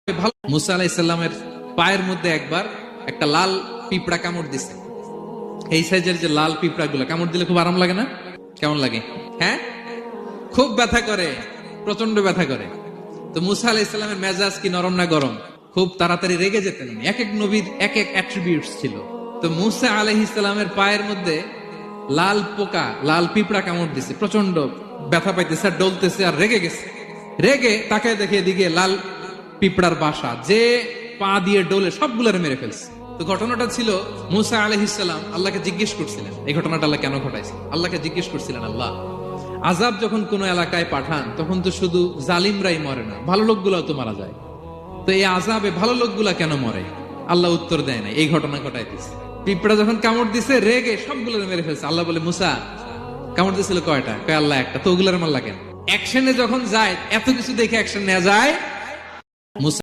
ভালো। মুসা আলাইহিস সালামের পায়ের মধ্যে একবার একটা লাল পিঁপড়া কামড় দিছে। এই সাইজের যে লাল পিঁপড়া গুলো কামড় দিলে খুব আরাম লাগে না? কেমন লাগে? হ্যাঁ, খুব ব্যথা করে, প্রচন্ড ব্যথা করে। তো মুসা আলাইহিস সালামের মেজাজ কি নরম না গরম? খুব তাড়াতাড়ি রেগে যেতেন। এক এক নবীর এক এক অ্যাট্রিবিউটস ছিল। তো মুসা আলাইহিস সালামের পায়ের মধ্যে লাল পোকা, লাল পিঁপড়া কামড় দিছে, প্রচন্ড ব্যথা পাইতেছে আর ডলতেছে আর রেগে গেছে। রেগে তাকায় দেখে এদিকে লাল পিঁপড়ার বাসা, যে পা দিয়ে ডোলে সবগুলোরে মেরে ফেলছে। তো ঘটনাটা ছিল, মুসা আলাইহিস সালাম আল্লাহকে জিজ্ঞেস করছিলেন এই ঘটনাটা আল্লাহ কেন ঘটাইছে। আল্লাহকে জিজ্ঞেস করছিলেন, আল্লাহ আযাব যখন কোন এলাকায় পাঠান তখন তো শুধু জালিমরাই মরে না, ভালো লোকগুলাও তো মারা যায়। তো এই আযাবে ভালো লোকগুলা কেন মরে? আল্লাহ উত্তর দেয় না, এই ঘটনা ঘটাইতেছে। পিঁপড়া যখন কামড় দিছে রেগে সবগুলো মেরে ফেলছে। আল্লাহ বলে, মুসা কামড় দিছিল কয়টা? কয় আল্লাহ একটা। তো ওগুলার মারলা কেন? অ্যাকশনে যখন যায়, এত কিছু দেখে অ্যাকশন নেওয়া যায়